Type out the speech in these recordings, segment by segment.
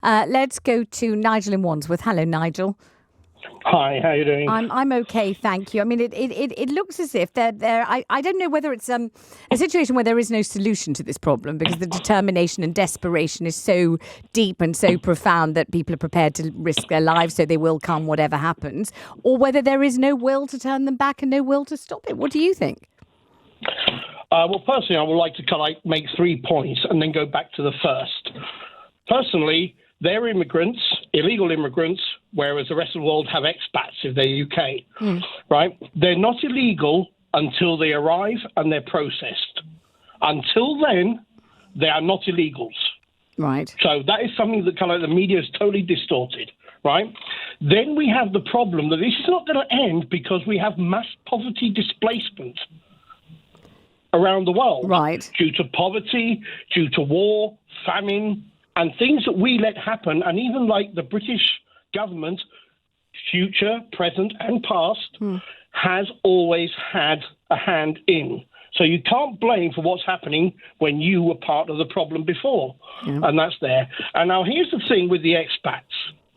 Let's go to Nigel in Wandsworth. Hello, Nigel. Hi, how are you doing? I'm okay, thank you. I mean, it looks as if I don't know whether it's a situation where there is no solution to this problem because the determination and desperation is so deep and so profound that people are prepared to risk their lives so they will come whatever happens, or whether there is no will to turn them back and no will to stop it. What do you think? Well, personally, I would like to make 3 points and then go back to the first. Personally, they're immigrants, illegal immigrants, whereas the rest of the world have expats if they're UK, right? They're not illegal until they arrive and they're processed. Until then, they are not illegals. Right. So that is something that kind of the media is totally distorted, right? Then we have the problem that this is not going to end because we have mass poverty displacement around the world. Right. Due to poverty, due to war, famine, and things that we let happen, and even like the British government, future, present, and past, has always had a hand in. So you can't blame for what's happening when you were part of the problem before. Yeah. And that's there. And now here's the thing with the expats.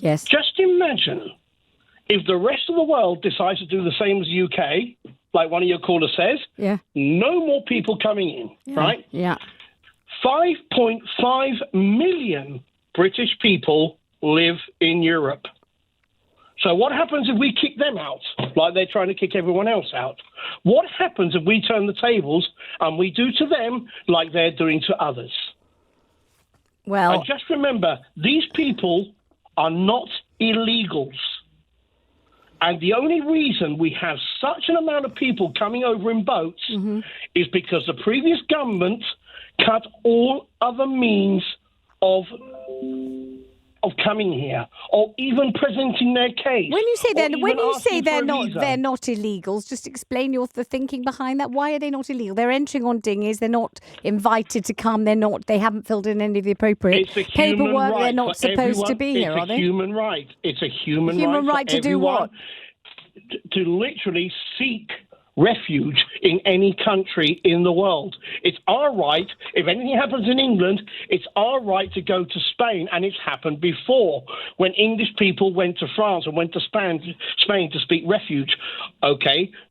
Yes. Just imagine if the rest of the world decides to do the same as the UK, like one of your callers says, no more people coming in, right? Yeah. 5.5 million British people live in Europe. So what happens if we kick them out, like they're trying to kick everyone else out? What happens if we turn the tables and we do to them like they're doing to others? Well, and just remember, these people are not illegals. And the only reason we have such an amount of people coming over in boats is because the previous government cut all other means of coming here, or even presenting their case. When you say they're not illegals, just explain the thinking behind that. Why are they not illegal? They're entering on dinghies. They're not invited to come. They haven't filled in any of the appropriate paperwork. They're not supposed to be here, are they? It's a human right. It's a human right to do what? To literally seek refuge in any country in the world. It's our right. If anything happens in England, it's our right to go to Spain, and it's happened before when English people went to France and went to Spain to seek refuge,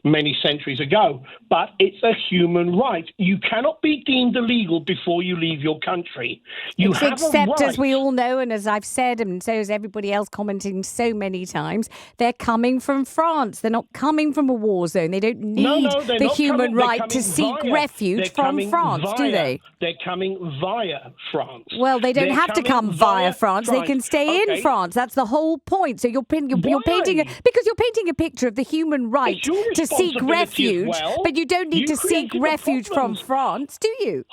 many centuries ago. But it's a human right. You cannot be deemed illegal before you leave your country. Except, as we all know, and as I've said, and so is everybody else commenting so many times, they're coming from France. They're not coming from a war zone. They don't need the human right to seek refuge from France, do they? They're coming via France. Well, they don't have to come via France. They can stay in France. That's the whole point. So you're painting a picture of the human right to seek refuge, but you don't need to seek refuge from France, do you?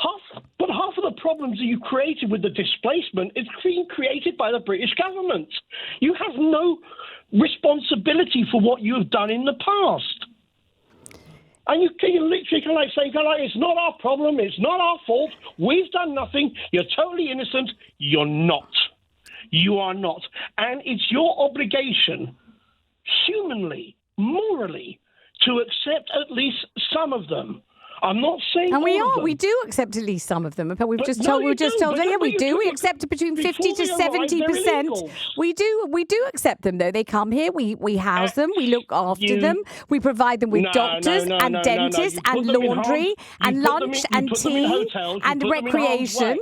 But half of the problems that you created with the displacement is being created by the British government. You have no responsibility for what you have done in the past. And you literally say, it's not our problem, it's not our fault, we've done nothing, you're totally innocent. You're not. You are not. And it's your obligation, humanly, morally, to accept at least some of them. I'm not saying and we do accept at least some of them. But we just told we do. We accept between 50 to 70%. We do accept them though. They come here, we house them, we look after them, we provide them with doctors and dentists and laundry and lunch and tea and recreation.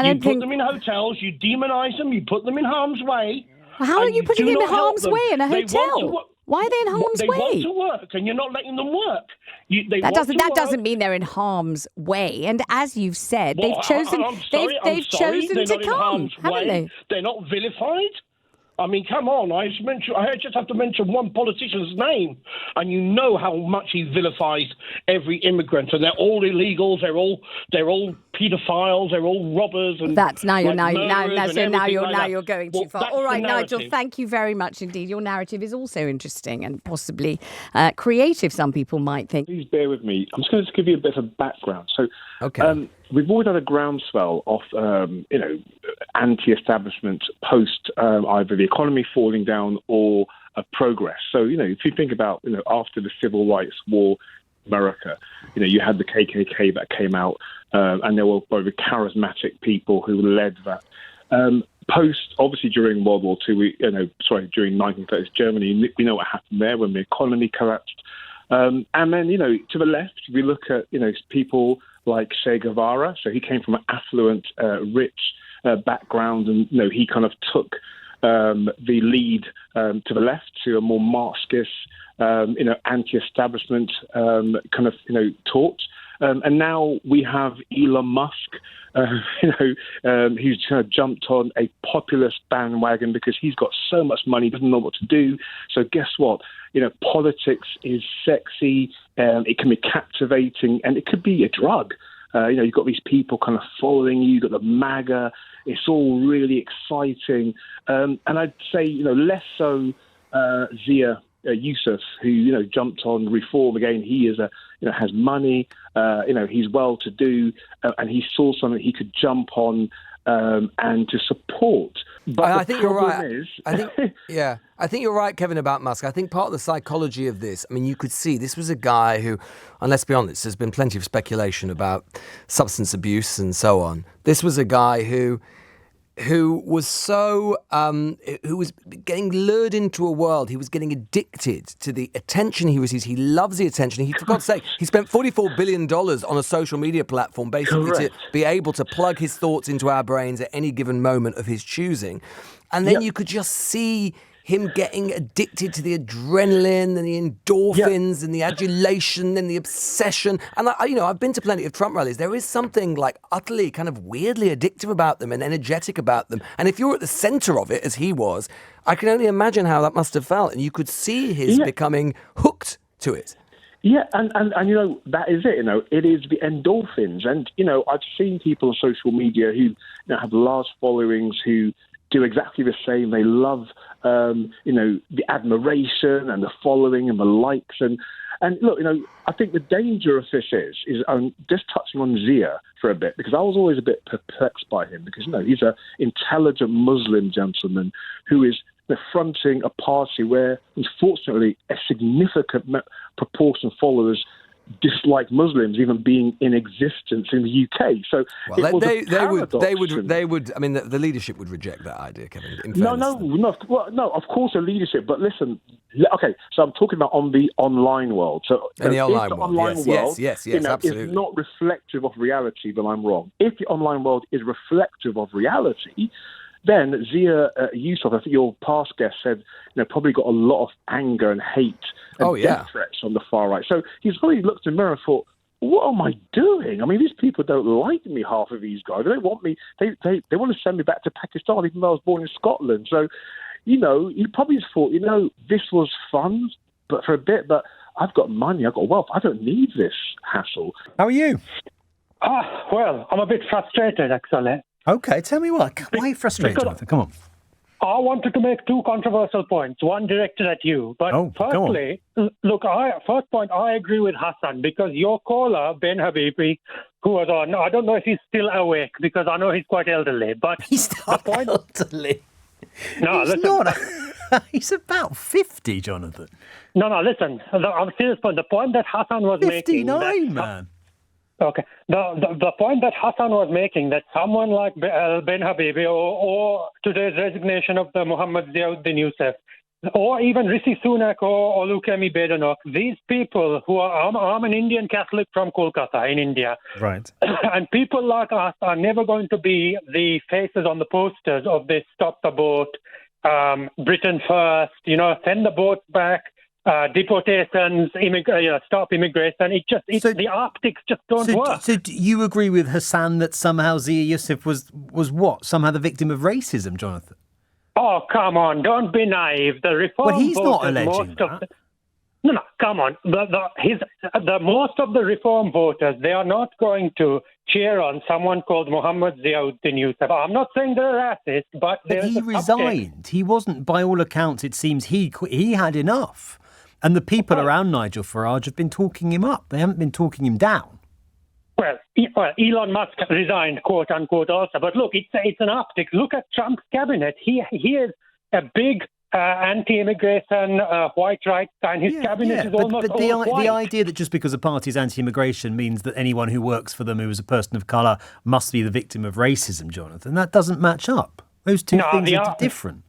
You put them in hotels, you demonize them, you put them in harm's way. Well, how are you putting them in harm's way in a hotel? Why are they in harm's way? They want to work, and you're not letting them work. That doesn't mean they're in harm's way. And as you've said, they've chosen to come, haven't they? They're not vilified. I mean, come on. I just have to mention one politician's name, and you know how much he vilifies every immigrant. And they're all illegals. They're all paedophiles. They're all robbers. And now you're going too far. All right, Nigel. Thank you very much indeed. Your narrative is also interesting and possibly creative. Some people might think. Please bear with me. I'm just going to give you a bit of a background. So, we've always had a groundswell of, anti-establishment post either the economy falling down or progress. So, if you think about, after the Civil Rights War, America, you had the KKK that came out, and there were very charismatic people who led that. obviously during World War II, during 1930s Germany, we know what happened there when the economy collapsed. And then, to the left, we look at, people like Che Guevara. So he came from an affluent, rich background, and, he kind of took the lead to the left to a more Marxist, anti-establishment taught. And now we have Elon Musk, who's kind of jumped on a populist bandwagon because he's got so much money, doesn't know what to do. So guess what? Politics is sexy, it can be captivating, and it could be a drug. You've got these people kind of following you, you've got the MAGA. It's all really exciting. And I'd say, less so Zia Yusuf, who, jumped on reform again. He is has money, he's well-to-do, and he saw something he could jump on and to support. But I think you're right. I think you're right, Kevin, about Musk. I think part of the psychology of this, you could see this was a guy who, and let's be honest, there's been plenty of speculation about substance abuse and so on. This was a guy who was so, who was getting lured into a world. He was getting addicted to the attention he receives. He loves the attention. For God's sake, he spent $44 billion on a social media platform basically to be able to plug his thoughts into our brains at any given moment of his choosing. And then you could just see him getting addicted to the adrenaline and the endorphins and the adulation and the obsession. And, I've been to plenty of Trump rallies. There is something like utterly kind of weirdly addictive about them and energetic about them. And if you're at the center of it, as he was, I can only imagine how that must have felt. And you could see his becoming hooked to it. Yeah, and that is it. It is the endorphins. And, I've seen people on social media who have large followings who do exactly the same. They love, the admiration and the following and the likes. And look, I think the danger of this is just touching on Zia for a bit, because I was always a bit perplexed by him because, he's an intelligent Muslim gentleman who is fronting a party where, unfortunately, a significant proportion of followers dislike Muslims even being in existence in the UK. So they would. I mean, the leadership would reject that idea, Kevin. No. Of course, the leadership. But listen, okay. So I'm talking about on the online world. So in the online world, yes, absolutely, is not reflective of reality, then I'm wrong. If the online world is reflective of reality, then Zia Yusuf, I think your past guest said, probably got a lot of anger and hate and death threats on the far right. So he's probably looked in the mirror and thought, what am I doing? These people don't like me, half of these guys. They don't want me. They want to send me back to Pakistan, even though I was born in Scotland. So, he probably thought, this was fun, but for a bit, but I've got money, I've got wealth. I don't need this hassle. How are you? Well, I'm a bit frustrated, actually. Okay, tell me what. Why are you frustrated, Jonathan? Come on. I wanted to make two controversial points, one directed at you. But firstly, look, first point, I agree with Hassan, because your caller, Ben Habibi, who was on, I don't know if he's still awake, because I know he's quite elderly. But he's not elderly. No, he's listen. Not. He's about 50, Jonathan. No, listen. I'm serious point. The point that Hassan was 59, making... 59, man. Okay. The point that Hassan was making, that someone like Ben Habibi or today's resignation of the Mohammed Zia Yusuf, or even Rishi Sunak or Olukemi Badenoch, these people who are, I'm an Indian Catholic from Kolkata in India. Right. And people like us are never going to be the faces on the posters of this Stop the Boat, Britain First, send the boat back. Deportations, stop immigration. The optics just don't work. So do you agree with Hassan that somehow Zia Yusuf was what? Somehow the victim of racism, Jonathan? Oh, come on. Don't be naive. The reform Well, he's not voters, alleging that. No, come on. The most of the reform voters, they are not going to cheer on someone called Mohammed Zia Yusuf. I'm not saying they're racist, but he resigned. He wasn't, by all accounts, it seems he had enough. And the people around Nigel Farage have been talking him up. They haven't been talking him down. Well, Elon Musk resigned, quote unquote, also. But look, it's an optics. Look at Trump's cabinet. He is a big anti-immigration white right, and his cabinet is almost but all white. The idea that just because a party is anti-immigration means that anyone who works for them who is a person of colour must be the victim of racism, Jonathan, that doesn't match up. Those two things are different.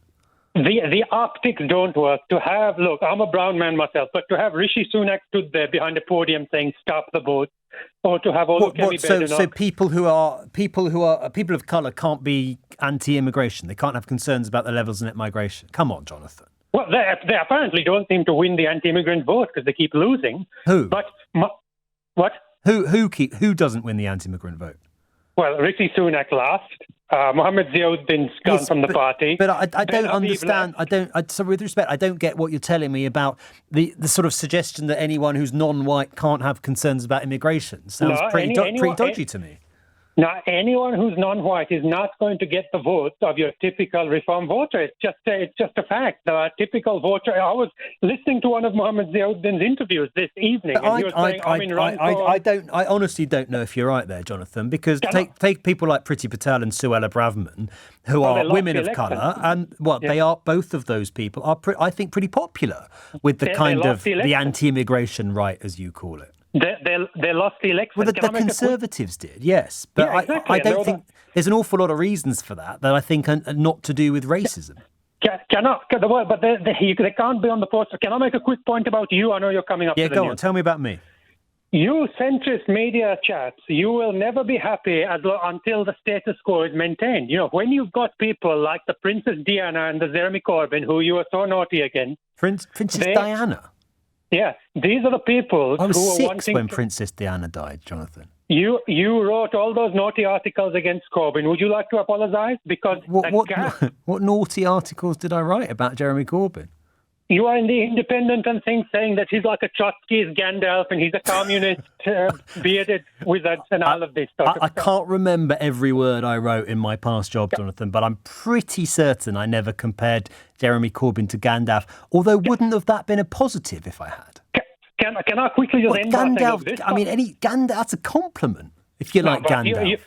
The optics don't work. Look, I'm a brown man myself, but to have Rishi Sunak stood there behind a podium saying "stop the boat," or to have so people of colour can't be anti-immigration. They can't have concerns about the levels of net migration. Come on, Jonathan. Well, they apparently don't seem to win the anti-immigrant vote because they keep losing. Who? But what? Who doesn't win the anti-immigrant vote? Well, Rishi Sunak lost. Mohammed Ziauddin's gone from the party. But I don't understand. So with respect, I don't get what you're telling me about the sort of suggestion that anyone who's non-white can't have concerns about immigration. Sounds pretty dodgy to me. Now, anyone who's non-white is not going to get the votes of your typical reform voter. It's just a fact. The typical voter. I was listening to one of Mohammed Ziauddin's interviews this evening, and he was saying, I honestly don't know if you're right there, Jonathan, because take people like Priti Patel and Suella Braverman, who are women of colour, and they are, both of those people are, I think, pretty popular with the the anti-immigration right, as you call it. They lost the election. Well, the Conservatives did, yes. But exactly. I don't think there's an awful lot of reasons for that I think are not to do with racism. But they can't be on the poster. Can I make a quick point about you? I know you're coming up to the go news. on. Tell me about me. You centrist media chaps, you will never be happy until the status quo is maintained. You know, when you've got people like the Princess Diana and the Jeremy Corbyn, who you were so naughty against. Princess Diana? Yeah, these are the people I was who were 6 wanting when Princess Diana died, Jonathan. You wrote all those naughty articles against Corbyn. Would you like to apologise? Because what naughty articles did I write about Jeremy Corbyn? You are in the Independent and things saying that he's like a Trotsky's Gandalf and he's a communist, bearded wizard and all of this stuff. I can't remember every word I wrote in my past job, Jonathan, but I'm pretty certain I never compared Jeremy Corbyn to Gandalf, although wouldn't have that been a positive if I had? Can I quickly just end by saying this? I mean, Gandalf, that's a compliment, if you like Gandalf.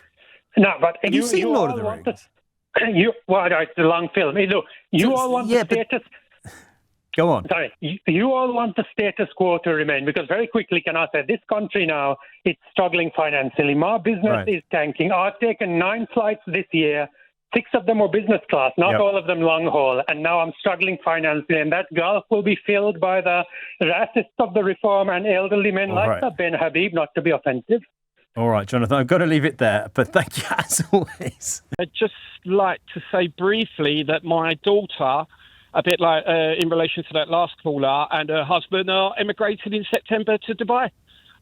Have you seen Lord of the Rings? It's a long film. You all want the status... Go on. Sorry, you all want the status quo to remain because very quickly, can I say, this country now, it's struggling financially. My business is tanking. I've taken 9 flights this year. 6 of them were business class, not all of them long haul. And now I'm struggling financially. And that gulf will be filled by the racists of the reform and elderly men Ben Habib, not to be offensive. All right, Jonathan, I've got to leave it there. But thank you, as always. I'd just like to say briefly that my daughter... a bit like in relation to that last caller, and her husband are emigrated in September to Dubai.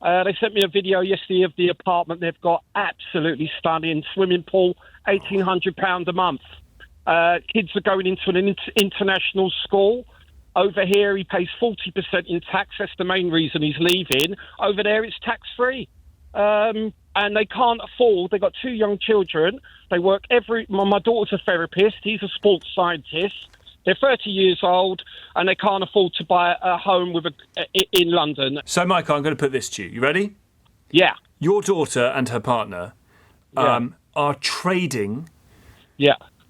They sent me a video yesterday of the apartment they've got, absolutely stunning, swimming pool, £1,800 a month. Kids are going into an international school. Over here, he pays 40% in tax. That's the main reason he's leaving. Over there, it's tax-free. And they can't afford, they've got 2 young children. They work my daughter's a therapist, he's a sports scientist. They're 30 years old and they can't afford to buy a home in London. So, Michael, I'm going to put this to you. You ready? Yeah. Your daughter and her partner are trading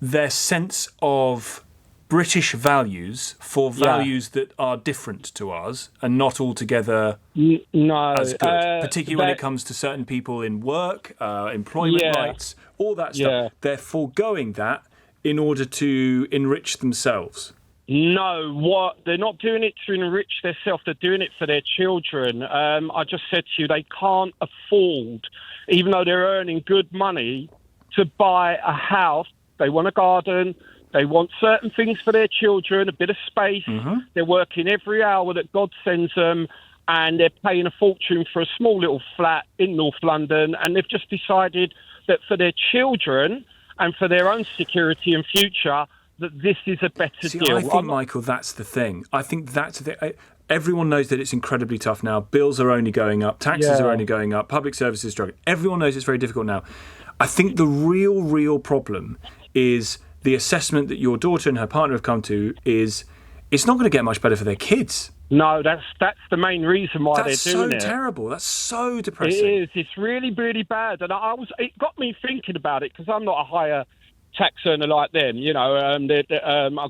their sense of British values for values that are different to ours and not altogether as good, particularly when it comes to certain people in work, employment rights, all that stuff. Yeah. They're foregoing that in order to enrich themselves. No, they're not doing it to enrich themselves. They're doing it for their children. I just said to you, they can't afford, even though they're earning good money, to buy a house. They want a garden. They want certain things for their children, a bit of space. Mm-hmm. They're working every hour that God sends them, and they're paying a fortune for a small little flat in North London. And they've just decided that for their children and for their own security and future, that this is a better deal. I think, Michael, that's the thing. I think that's the... Everyone knows that it's incredibly tough now. Bills are only going up. Taxes are only going up. Public services are struggling. Everyone knows it's very difficult now. I think the real problem is the assessment that your daughter and her partner have come to is it's not going to get much better for their kids. No, that's the main reason why they're doing it. That's so terrible. That's so depressing. It is. It's really, really bad. And it got me thinking about it because I'm not a higher tax earner like them. You know, I'm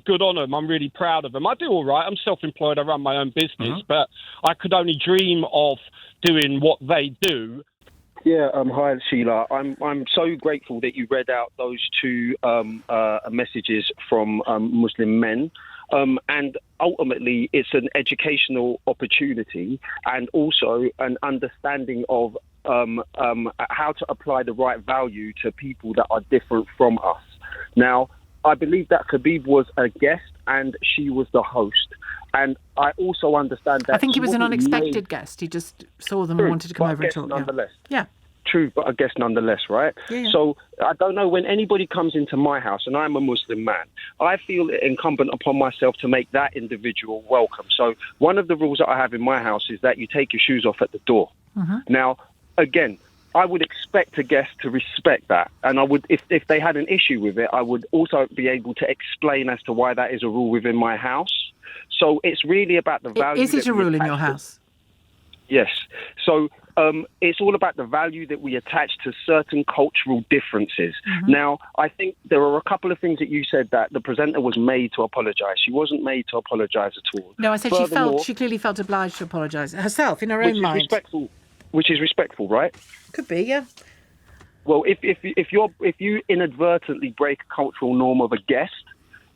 good on them. I'm really proud of them. I do all right. I'm self-employed. I run my own business. But I could only dream of doing what they do. Yeah, hi Sheila. I'm so grateful that you read out those two messages from Muslim men. And ultimately, it's an educational opportunity and also an understanding of how to apply the right value to people that are different from us. Now, I believe that Khabib was a guest and she was the host. And I also understand that... I think he was an unexpected guest. He just saw them and wanted to come over and talk. Nonetheless. Yeah. True, but I guess nonetheless, right? Yeah. So I don't know, when anybody comes into my house, and I'm a Muslim man, I feel it incumbent upon myself to make that individual welcome. So one of the rules that I have in my house is that you take your shoes off at the door. Mm-hmm. Now, again, I would expect a guest to respect that. And I would, if they had an issue with it, I would also be able to explain as to why that is a rule within my house. So it's really about the value. Is it a rule in your house? Yes. So it's all about the value that we attach to certain cultural differences. Mm-hmm. Now, I think there are a couple of things that you said that the presenter was made to apologise. She wasn't made to apologise at all. No, I said she clearly felt obliged to apologise herself in her own mind. Which is respectful, right? Could be, yeah. Well, if you inadvertently break a cultural norm of a guest,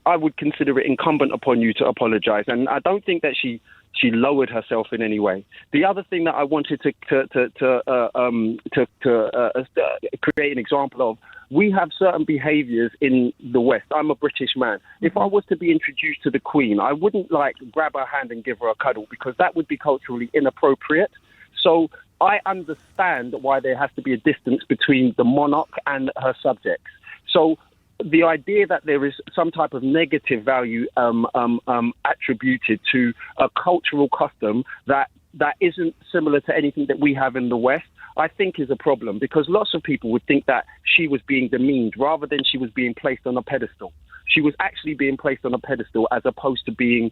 I would consider it incumbent upon you to apologise. And I don't think that she lowered herself in any way. The other thing that I wanted to create an example of, we have certain behaviours in the West. I'm a British man. If I was to be introduced to the Queen, I wouldn't grab her hand and give her a cuddle, because that would be culturally inappropriate. So I understand why there has to be a distance between the monarch and her subjects. So the idea that there is some type of negative value attributed to a cultural custom that isn't similar to anything that we have in the West, I think is a problem, because lots of people would think that she was being demeaned rather than she was being placed on a pedestal. She was actually being placed on a pedestal as opposed to being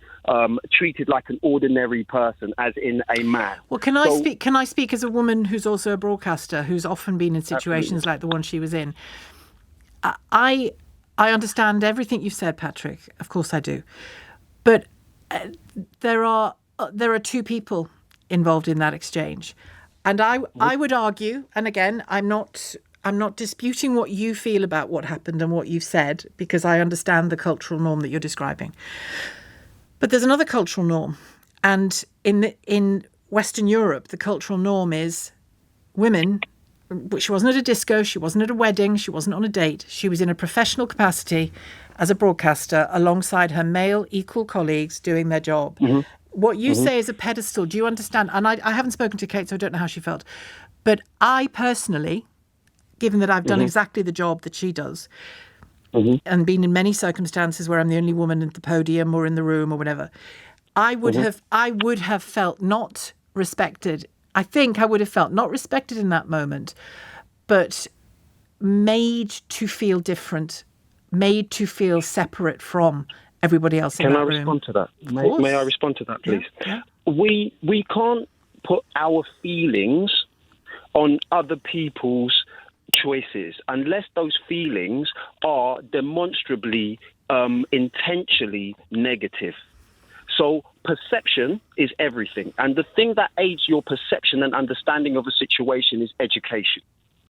treated like an ordinary person, as in a man. Well, can I speak as a woman who's also a broadcaster, who's often been in situations like the one she was in? I understand everything you've said, Patrick. Of course I do. But there are two people involved in that exchange. And I would argue, and again, I'm not disputing what you feel about what happened and what you've said, because I understand the cultural norm that you're describing. But there's another cultural norm. And in Western Europe, the cultural norm is women. She wasn't at a disco, she wasn't at a wedding, she wasn't on a date. She was in a professional capacity as a broadcaster alongside her male equal colleagues doing their job. Mm-hmm. What you say is a pedestal. Do you understand? And I haven't spoken to Kate, so I don't know how she felt. But I personally, given that I've done exactly the job that she does, and been in many circumstances where I'm the only woman at the podium or in the room or whatever, I would have felt not respected. I think I would have felt not respected in that moment, but made to feel different, made to feel separate from everybody else in that room. Can I respond to that? May I respond to that, please? Yeah. We can't put our feelings on other people's choices unless those feelings are demonstrably, intentionally negative. So perception is everything. And the thing that aids your perception and understanding of a situation is education.